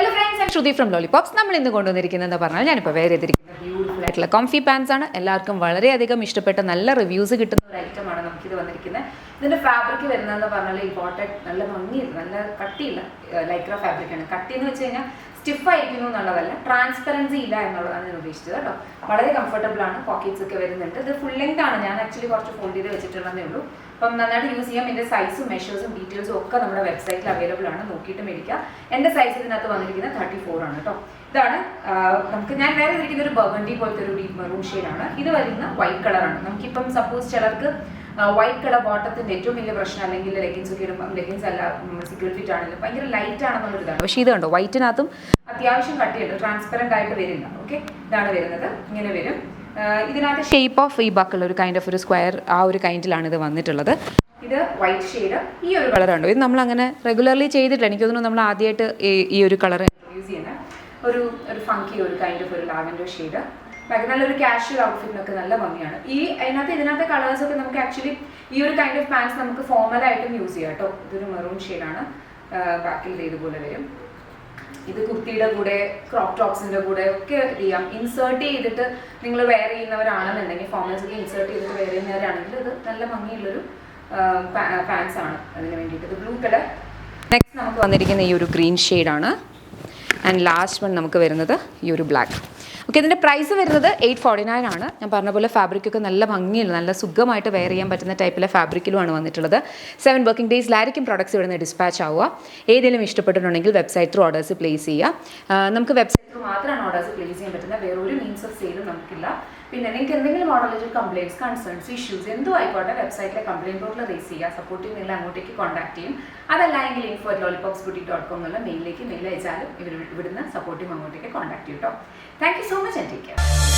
Hello friends, I'm Shruti from Lollipops. നമ്മൾ ഇന്ന് കൊണ്ടുവന്നിരിക്കുന്നത് പറഞ്ഞാൽ ഞാനിപ്പോൾ വേറെ ചെയ്തിരിക്കുന്നത് ബ്യൂട്ടിഫുൾ ആയിട്ടുള്ള കോംഫി പാൻസ് ആണ്. എല്ലാവർക്കും വളരെയധികം ഇഷ്ടപ്പെട്ട നല്ല റിവ്യൂസ് കിട്ടുന്ന ഒരു ഐറ്റമാണ് നമുക്കിത് വന്നിരിക്കുന്നത്. ഇതിൻ്റെ ഫാബ്രിക് വരുന്നതെന്ന് പറഞ്ഞാൽ ഇമ്പോർട്ടൻറ്റ് നല്ല ഭംഗിയില്ല, നല്ല കട്ടിയില്ല ലൈക്ര ഫാബ്രിക്കാണ്. കട്ടി എന്ന് വെച്ച് കഴിഞ്ഞാൽ സ്റ്റിഫായിരിക്കുന്നു എന്നുള്ളതല്ല, ട്രാൻസ്പെറൻസി ഇല്ല എന്നുള്ളതാണ് ഞാൻ ഉദ്ദേശിച്ചത് കേട്ടോ. വളരെ കംഫർട്ടബിൾ ആണ്, പോക്കറ്റ്സ് ഒക്കെ വരുന്നുണ്ട്. ഇത് ഫുൾ ലെങ്ത് ആണ്, ഞാൻ ആക്ച്വലി കുറച്ച് ഫോൾഡ് ചെയ്ത് വെച്ചിട്ടുള്ളതേ ഉള്ളൂ. അപ്പം നന്നായിട്ട് യൂസ് ചെയ്യാം. എൻ്റെ സൈസും മെഷേഴ്സും ഡീറ്റെയിൽസും ഒക്കെ നമ്മുടെ വെബ്സൈറ്റിൽ അവൈലബിൾ ആണ്, നോക്കിയിട്ട് മേടിക്കുക. എൻ്റെ സൈസ് ഇതിനകത്ത് വന്നിരിക്കുന്നത് 34 ആണ് കേട്ടോ. ഇതാണ് നമുക്ക് ഞാൻ വേറെ ഇരിക്കുന്ന ഒരു ബർഗണ്ടി പോലത്തെ ഒരു ഡീപ്പ് മെറൂൺ ഷെയ്ഡാണ്. ഇത് വരുന്ന വൈറ്റ് കളറാണ്. നമുക്കിപ്പം സപ്പോസ് ചിലർക്ക് വൈറ്റ് കളർ ബോട്ടത്തിൻ്റെ ഏറ്റവും വലിയ പ്രശ്നം, അല്ലെങ്കിൽ ലെഗിൻസ് ഒക്കെ ഇടുമ്പോൾ ലെഗിൻസ് അല്ല സിംഗിൾ ഫിറ്റ് ആണെങ്കിലും ഭയങ്കര ലൈറ്റ് ആണെന്നുള്ളൊരു ഇതാണ്. പക്ഷേ ഇത് കണ്ടോ, വൈറ്റിനകത്തും അത്യാവശ്യം കട്ടിയുണ്ട്, ട്രാൻസ്പെറൻ്റ് ആയിട്ട് വരില്ല. ഓക്കെ, ഇതാണ് വരുന്നത്, ഇങ്ങനെ വരും. ഇതിനകത്ത് ഷേപ്പ് ഓഫ് ഈ ബക്കിൾ ഒരു കൈൻഡ് ഓഫ് ഒരു സ്ക്വയർ, ആ ഒരു കൈൻഡിലാണ് ഇത് വന്നിട്ടുള്ളത്. ഇത് വൈറ്റ് ഷെയ്ഡ്, ഈ ഒരു കളറുണ്ടോ, ഇത് നമ്മൾ അങ്ങനെ റെഗുലർലി ചെയ്തിട്ടില്ല. എനിക്ക് തോന്നുന്നു നമ്മൾ ആദ്യമായിട്ട് ഈ ഒരു കളർ യൂസ് ചെയ്യുന്നത്. ഒരു ഫങ്കി ഒരു കൈൻഡ് ഓഫ് ഒരു ലാവൻഡർ ഷെയ്ഡ്. ബാക്കി നല്ലൊരു കാഷ്വൽ ഔട്ട്ഫിറ്റിനൊക്കെ നല്ല ഭംഗിയാണ്. ഇതിനകത്തെ കളേഴ്സൊക്കെ നമുക്ക് ആക്ച്വലി ഈ ഒരു കൈൻഡ് ഓഫ് പാൻസ് നമുക്ക് ഫോർമലായിട്ടും യൂസ് ചെയ്യാം കേട്ടോ. ഇതൊരു മെറൂൺ ഷെയ്ഡാണ്, ബാക്കിൽ ഇതുപോലെ വരും. ഇത് കുർത്തിയുടെ കൂടെ ക്രോപ്പ് ടോപ്സിൻ്റെ കൂടെ ഒക്കെ ചെയ്യാം. ഇൻസേർട്ട് ചെയ്തിട്ട് നിങ്ങൾ വെയർ ചെയ്യുന്നവരാണെന്നുണ്ടെങ്കിൽ, ഫോർമൽസ് ഒക്കെ ഇൻസേർട്ട് ചെയ്തിട്ട് വെയർ ചെയ്യുന്നവരാണെങ്കിൽ ഇത് നല്ല ഭംഗിയുള്ളൊരു പാൻസ് ആണ് അതിന് വേണ്ടിയിട്ട്. ഇത് ബ്ലൂ കളർ. നെക്സ്റ്റ് നമുക്ക് വന്നിരിക്കുന്ന ഈ ഒരു ഗ്രീൻ ഷെയ്ഡാണ്. ആൻഡ് ലാസ്റ്റ് വൺ നമുക്ക് വരുന്നത് ഈ ഒരു ബ്ലാക്ക്. ഓക്കെ, ഇതിൻ്റെ പ്രൈസ് വരുന്നത് 849 ആണ്. ഞാൻ പറഞ്ഞ പോലെ ഫാബ്രിക്കൊക്കെ നല്ല ഭംഗിയുള്ള, നല്ല സുഖമായിട്ട് വെയർ ചെയ്യാൻ പറ്റുന്ന ടൈപ്പിലെ ഫാബ്രിക്കിലുമാണ് വന്നിട്ടുള്ളത്. 7 വർക്കിംഗ് ഡേയ്സിലായിരിക്കും പ്രൊഡക്ട്സ് ഇവിടുന്ന് ഡിസ്പാച്ച് ആവുക. ഏതെങ്കിലും ഇഷ്ടപ്പെട്ടിട്ടുണ്ടെങ്കിൽ വെബ്സൈറ്റ് ത്രൂ ഓർഡേഴ്സ് പ്ലേസ് ചെയ്യുക. നമുക്ക് വെബ്സൈറ്റ് ത്രൂ മാത്രമാണ് ഓർഡേഴ്സ് പ്ലേസ് ചെയ്യാൻ പറ്റുന്നത്, വേറെ ഒരു മീൻസ് ഓഫ് സെയിലും നമുക്കില്ല. പിന്നെ നിങ്ങൾക്ക് എന്തെങ്കിലും മോഡലിൽ കംപ്ലയിൻറ്റ്സ്, കൺസേൺസ്, ഇഷ്യൂസ് എന്തോ ആയിക്കോട്ടെ വെബ്സൈറ്റിലെ കംപ്ലയിൻറ്റ് ബോർഡിൽ റേസ് ചെയ്യുക. സപ്പോർട്ട് ചെയ്യുന്നില്ല അങ്ങോട്ടേക്ക് കോൺടാക്ട് ചെയ്യും. അതല്ലെങ്കിൽ info@lollipopsboutique.com എന്നുള്ള മെയിലിലേക്ക് മെയിൽ അയച്ചാലും ഇവിടുന്ന് സപ്പോർട്ട് ചെയ്യും, അങ്ങോട്ടേക്ക് കോൺടാക്ട് ചെയ്യും കേട്ടോ. Thank you so much and take care.